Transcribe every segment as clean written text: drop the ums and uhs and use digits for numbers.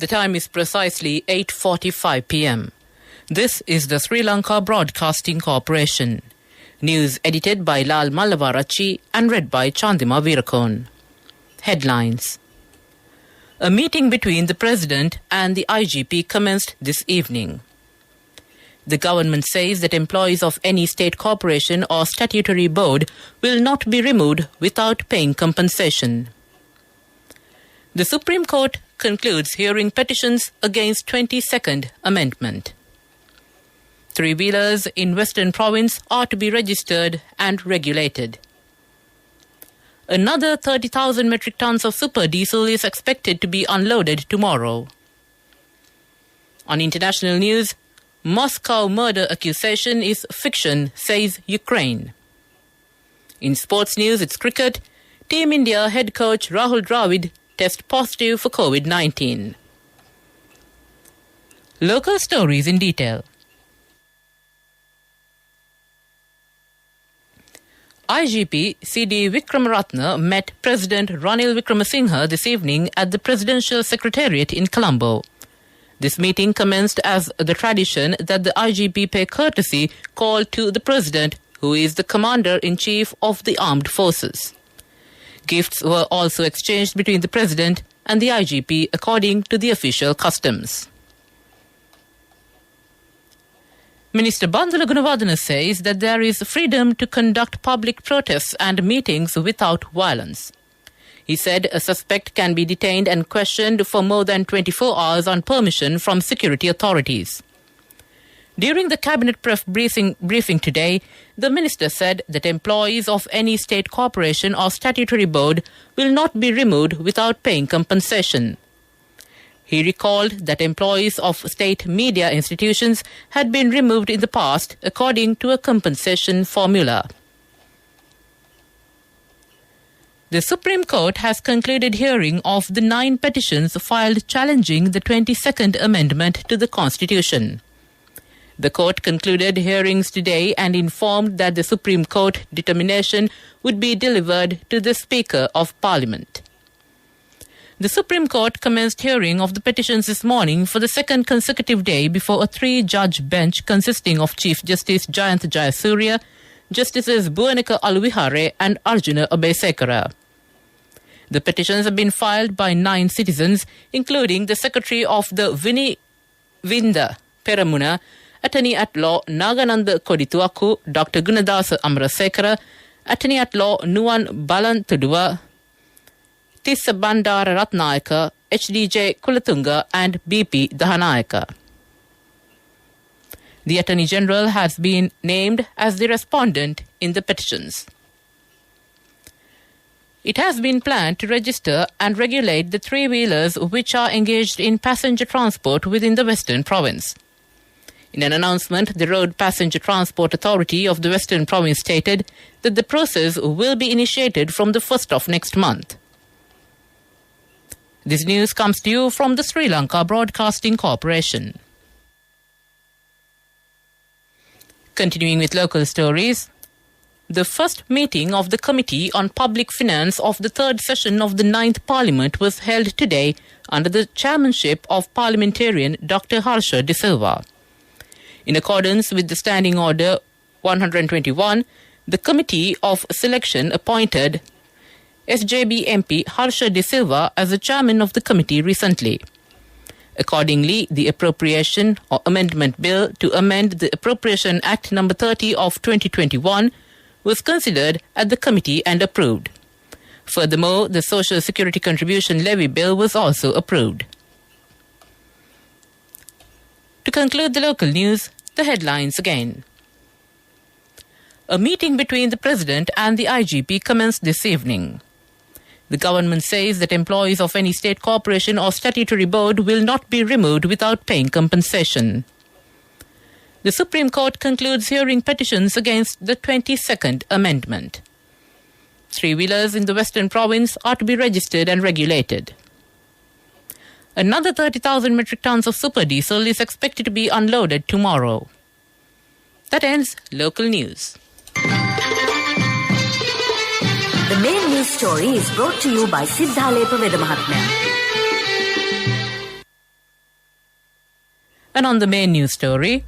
The time is precisely 8:45 p.m. This is the Sri Lanka Broadcasting Corporation. News edited by Lal Mallavarachi and read by Chandima Veerakon. Headlines. A meeting between the President and the IGP commenced this evening. The government says that employees of any state corporation or statutory board will not be removed without paying compensation. The Supreme Court concludes hearing petitions against 22nd Amendment. Three-wheelers in Western Province are to be registered and regulated. Another 30,000 metric tons of super diesel is expected to be unloaded tomorrow. On international news, Moscow murder accusation is fiction, says Ukraine. In sports news, it's cricket. Team India head coach Rahul Dravid test positive for COVID-19. Local stories in detail. IGP C.D. Wickramaratne met President Ranil Wickremesinghe this evening at the Presidential Secretariat in Colombo. This meeting commenced as the tradition that the IGP pay courtesy call to the President, who is the Commander-in-Chief of the Armed Forces. Gifts were also exchanged between the President and the IGP according to the official customs. Minister Bandula Gunawardena says that there is freedom to conduct public protests and meetings without violence. He said a suspect can be detained and questioned for more than 24 hours on permission from security authorities. During the cabinet briefing today, the minister said that employees of any state corporation or statutory board will not be removed without paying compensation. He recalled that employees of state media institutions had been removed in the past according to a compensation formula. The Supreme Court has concluded hearing of the 9 petitions filed challenging the 22nd Amendment to the Constitution. The court concluded hearings today and informed that the Supreme Court determination would be delivered to the Speaker of Parliament. The Supreme Court commenced hearing of the petitions this morning for the second consecutive day before a 3-judge bench consisting of Chief Justice Jayantha Jayasuriya, Justices Buwanika Aluvihare and Arjuna Abesekara. The petitions have been filed by 9 citizens, including the Secretary of the Vinda Peramuna, Attorney at Law Nagananda Kodituaku, Dr. Gunadasa Amrasekara, Attorney at Law Nuwan Balantuduwa, Tissa Bandara Ratnayaka, HDJ Kulatunga and BP Dahanayaka. The Attorney General has been named as the respondent in the petitions. It has been planned to register and regulate the three-wheelers which are engaged in passenger transport within the Western Province. In an announcement, the Road Passenger Transport Authority of the Western Province stated that the process will be initiated from the 1st of next month. This news comes to you from the Sri Lanka Broadcasting Corporation. Continuing with local stories, the first meeting of the Committee on Public Finance of the 3rd session of the 9th Parliament was held today under the chairmanship of Parliamentarian Dr. Harsha De Silva. In accordance with the Standing Order 121, the Committee of Selection appointed SJB MP Harsha De Silva as the chairman of the committee recently. Accordingly, the Appropriation or Amendment Bill to amend the Appropriation Act No. 30 of 2021 was considered at the committee and approved. Furthermore, the Social Security Contribution Levy Bill was also approved. To conclude the local news, the headlines again. A meeting between the President and the IGP commenced this evening. The government says that employees of any state corporation or statutory board will not be removed without paying compensation. The Supreme Court concludes hearing petitions against the 22nd Amendment. Three-wheelers in the Western Province are to be registered and regulated. Another 30,000 metric tons of super diesel is expected to be unloaded tomorrow. That ends local news. The main news story is brought to you by Siddhalepa Veda Mahatmya. And on the main news story,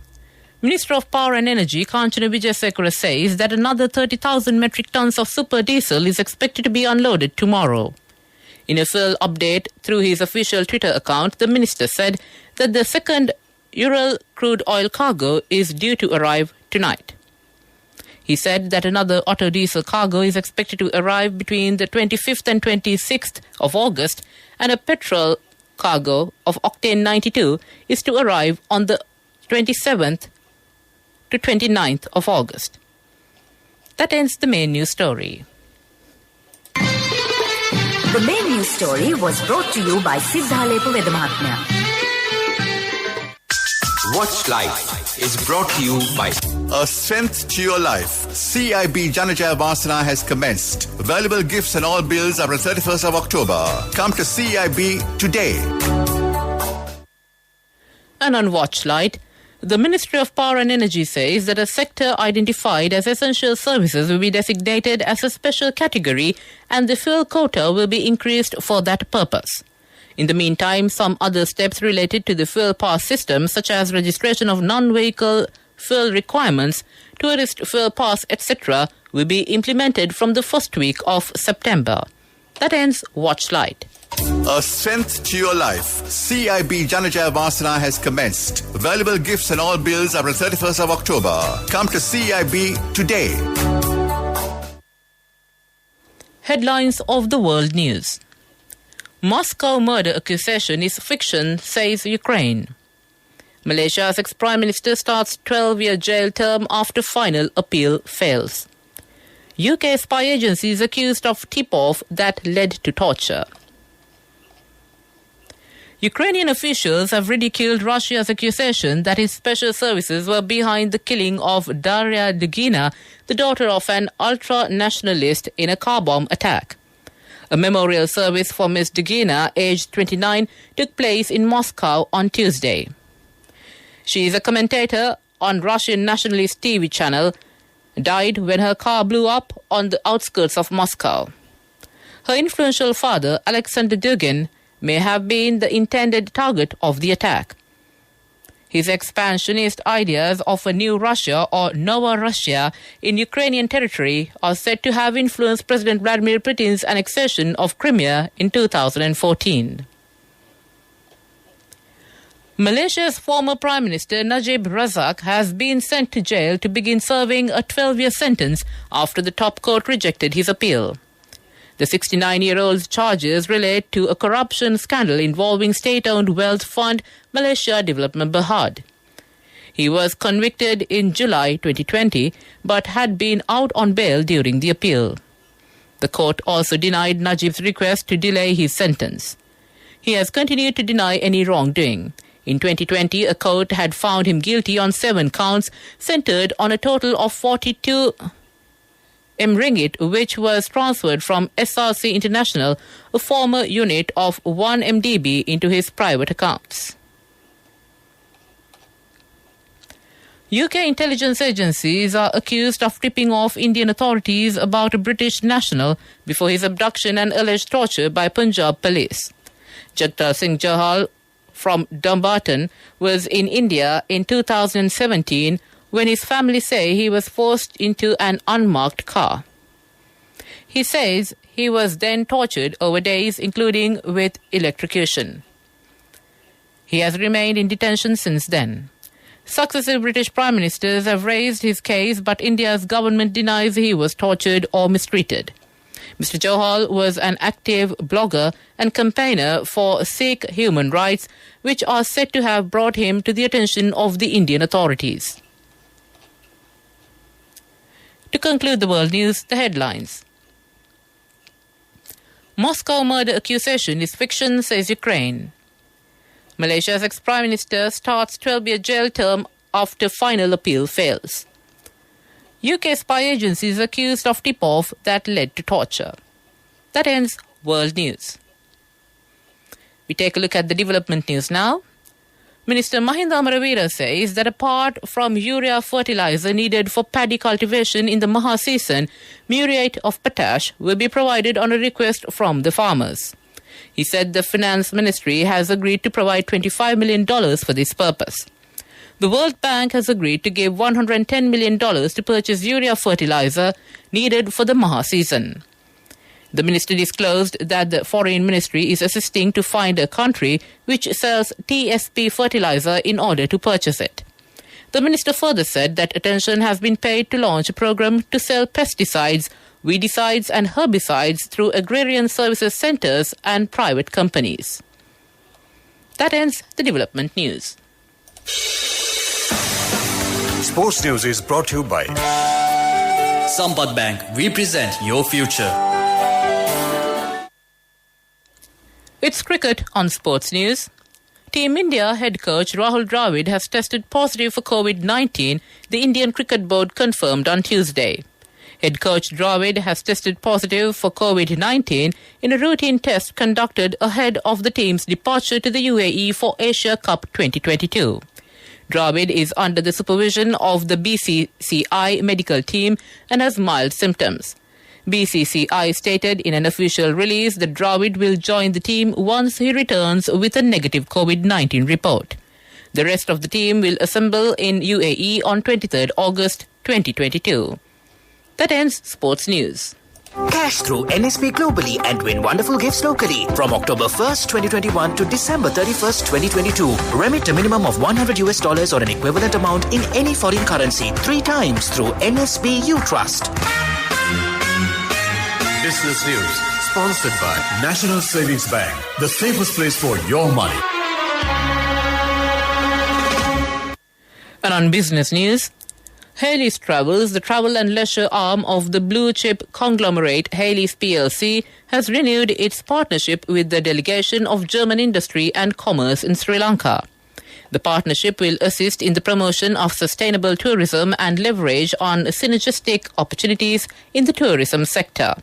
Minister of Power and Energy Kanchana Wijesekara says that another 30,000 metric tons of super diesel is expected to be unloaded tomorrow. In a full update through his official Twitter account, the minister said that the second Ural crude oil cargo is due to arrive tonight. He said that another auto diesel cargo is expected to arrive between the 25th and 26th of August, and a petrol cargo of octane 92 is to arrive on the 27th to 29th of August. That ends the main news story. The main news story was brought to you by Siddhalepa Vedamahatmya. Watch Life is brought to you by A Strength to Your Life. CIB Janajaya Vasana has commenced. Valuable gifts and all bills are on 31st of October. Come to CIB today. And on Watchlight, the Ministry of Power and Energy says that a sector identified as essential services will be designated as a special category and the fuel quota will be increased for that purpose. In the meantime, some other steps related to the fuel pass system, such as registration of non-vehicle fuel requirements, tourist fuel pass, etc., will be implemented from the first week of September. That ends Watchlight. A Strength to Your Life. CIB Janajaya Vasana has commenced. Valuable gifts and all bills are on 31st of October. Come to CIB today. Headlines of the world news. Moscow murder accusation is fiction, says Ukraine. Malaysia's ex-Prime Minister starts 12-year jail term after final appeal fails. UK spy agency is accused of tip-off that led to torture. Ukrainian officials have ridiculed Russia's accusation that its special services were behind the killing of Daria Dugina, the daughter of an ultra-nationalist, in a car bomb attack. A memorial service for Ms. Dugina, aged 29, took place in Moscow on Tuesday. She is a commentator on Russian nationalist TV channel, died when her car blew up on the outskirts of Moscow. Her influential father, Alexander Dugin, may have been the intended target of the attack. His expansionist ideas of a new Russia or Nova Russia in Ukrainian territory are said to have influenced President Vladimir Putin's annexation of Crimea in 2014. Malaysia's former Prime Minister Najib Razak has been sent to jail to begin serving a 12-year sentence after the top court rejected his appeal. The 69-year-old's charges relate to a corruption scandal involving state-owned wealth fund Malaysia Development Berhad. He was convicted in July 2020 but had been out on bail during the appeal. The court also denied Najib's request to delay his sentence. He has continued to deny any wrongdoing. In 2020, a court had found him guilty on 7 counts centered on a total of 42 ringgit, which was transferred from SRC International, a former unit of 1 MDB, into his private accounts. UK intelligence agencies are accused of tipping off Indian authorities about a British national before his abduction and alleged torture by Punjab police. Jagtar Singh Jahal from Dumbarton was in India in 2017 when his family say he was forced into an unmarked car. He says he was then tortured over days, including with electrocution. He has remained in detention since then. Successive British Prime Ministers have raised his case, but India's government denies he was tortured or mistreated. Mr. Johal was an active blogger and campaigner for Sikh human rights, which are said to have brought him to the attention of the Indian authorities. To conclude the world news, the headlines. Moscow murder accusation is fiction, says Ukraine. Malaysia's ex-Prime Minister starts 12-year jail term after final appeal fails. UK spy agency is accused of tip-off that led to torture. That ends world news. We take a look at the development news now. Minister Mahinda Amaravira says that apart from urea fertilizer needed for paddy cultivation in the Maha season, muriate of potash will be provided on a request from the farmers. He said the Finance Ministry has agreed to provide $25 million for this purpose. The World Bank has agreed to give $110 million to purchase urea fertilizer needed for the Maha season. The minister disclosed that the Foreign Ministry is assisting to find a country which sells TSP fertilizer in order to purchase it. The minister further said that attention has been paid to launch a program to sell pesticides, weedicides and herbicides through agrarian services centres and private companies. That ends the development news. Sports News is brought to you by Sampath Bank. We present your future. It's cricket on Sports News. Team India head coach Rahul Dravid has tested positive for COVID-19, the Indian Cricket Board confirmed on Tuesday. Head coach Dravid has tested positive for COVID-19 in a routine test conducted ahead of the team's departure to the UAE for Asia Cup 2022. Dravid is under the supervision of the BCCI medical team and has mild symptoms. BCCI stated in an official release that Dravid will join the team once he returns with a negative COVID-19 report. The rest of the team will assemble in UAE on 23rd August 2022. That ends Sports News. Cash through NSP globally and win wonderful gifts locally. From October 1st, 2021 to December 31st, 2022. Remit a minimum of $100 or an equivalent amount in any foreign currency 3 times through NSP You Trust. Business News, sponsored by National Savings Bank, the safest place for your money. And on business news, Hayley's Travels, the travel and leisure arm of the blue chip conglomerate Hayley's PLC, has renewed its partnership with the delegation of German industry and commerce in Sri Lanka. The partnership will assist in the promotion of sustainable tourism and leverage on synergistic opportunities in the tourism sector.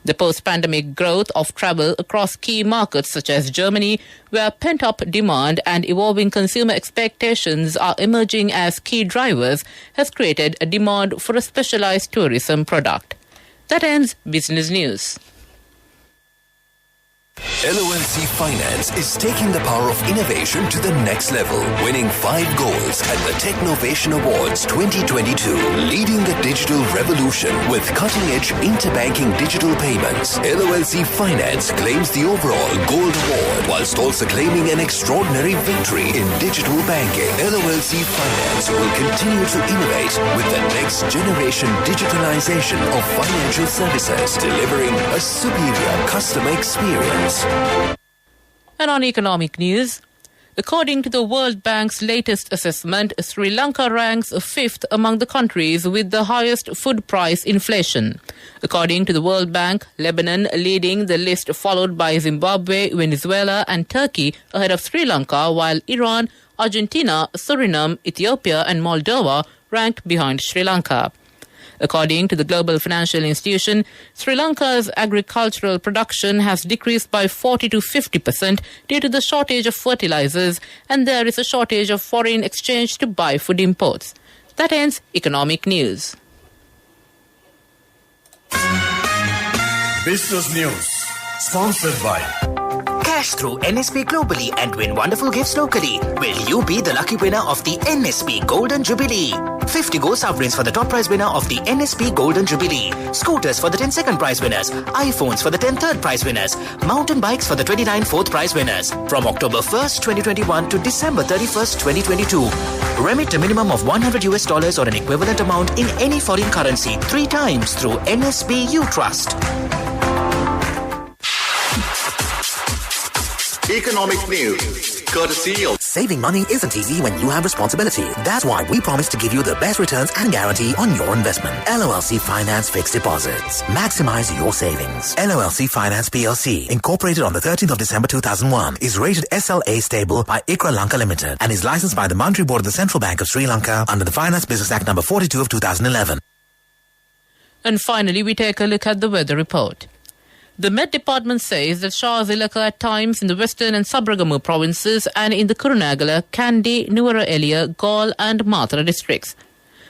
The post-pandemic growth of travel across key markets such as Germany, where pent-up demand and evolving consumer expectations are emerging as key drivers, has created a demand for a specialized tourism product. That ends Business News. LOLC Finance is taking the power of innovation to the next level, winning 5 golds at the Technovation Awards 2022, leading the digital revolution with cutting-edge interbanking digital payments. LOLC Finance claims the overall gold award, whilst also claiming an extraordinary victory in digital banking. LOLC Finance will continue to innovate with the next generation digitalization of financial services, delivering a superior customer experience. And on economic news, according to the World Bank's latest assessment, Sri Lanka ranks 5th among the countries with the highest food price inflation. According to the World Bank, Lebanon leading the list, followed by Zimbabwe, Venezuela and Turkey ahead of Sri Lanka, while Iran, Argentina, Suriname, Ethiopia and Moldova ranked behind Sri Lanka. According to the Global Financial Institution, Sri Lanka's agricultural production has decreased by 40 to 50% due to the shortage of fertilizers, and there is a shortage of foreign exchange to buy food imports. That ends economic news. Business News, sponsored by Cash through NSP globally and win wonderful gifts locally. Will you be the lucky winner of the NSP Golden Jubilee? 50 gold sovereigns for the top prize winner of the NSP Golden Jubilee. Scooters for the 10 second prize winners. iPhones for the 10 third prize winners. Mountain bikes for the 29 fourth prize winners. From October 1st, 2021 to December 31st, 2022. Remit a minimum of $100 or an equivalent amount in any foreign currency 3 times through NSP You Trust. Economic news, courtesy of Saving money isn't easy when you have responsibility. That's why we promise to give you the best returns and guarantee on your investment. LOLC Finance Fixed Deposits. Maximize your savings. LOLC Finance PLC, incorporated on the 13th of December 2001, is rated SLA stable by ICRA Lanka Limited and is licensed by the Monetary Board of the Central Bank of Sri Lanka under the Finance Business Act number 42 of 2011. And finally, we take a look at the weather report. The Met Department says that showers will occur at times in the western and Sabaragamu provinces and in the Kurunegala, Kandy, Nuwara Eliya, Galle and Matra districts.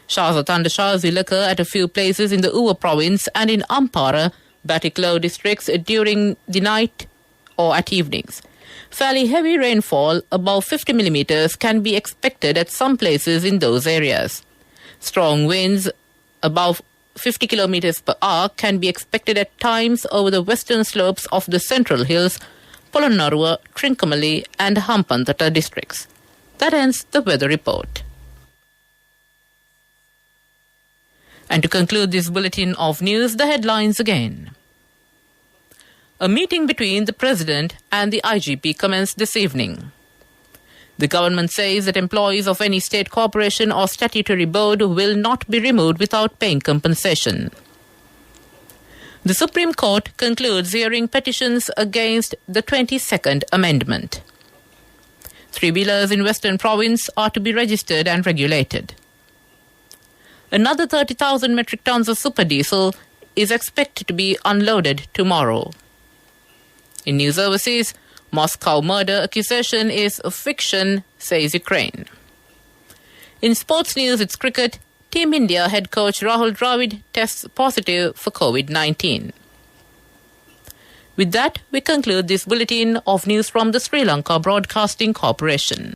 Showers or thundershowers will occur at a few places in the Uva province and in Ampara, Batiklo districts during the night or at evenings. Fairly heavy rainfall above 50 millimeters can be expected at some places in those areas. Strong winds above 50 kilometers per hour can be expected at times over the western slopes of the Central Hills, Polonnaruwa, Trincomalee and Hampantota districts. That ends the weather report. And to conclude this bulletin of news, the headlines again. A meeting between the President and the IGP commenced this evening. The government says that employees of any state corporation or statutory board will not be removed without paying compensation. The Supreme Court concludes hearing petitions against the 22nd Amendment. Three-wheelers in Western Province are to be registered and regulated. Another 30,000 metric tons of super diesel is expected to be unloaded tomorrow. In news overseas, Moscow murder accusation is a fiction, says Ukraine. In sports news, it's cricket. Team India head coach Rahul Dravid tests positive for COVID-19. With that, we conclude this bulletin of news from the Sri Lanka Broadcasting Corporation.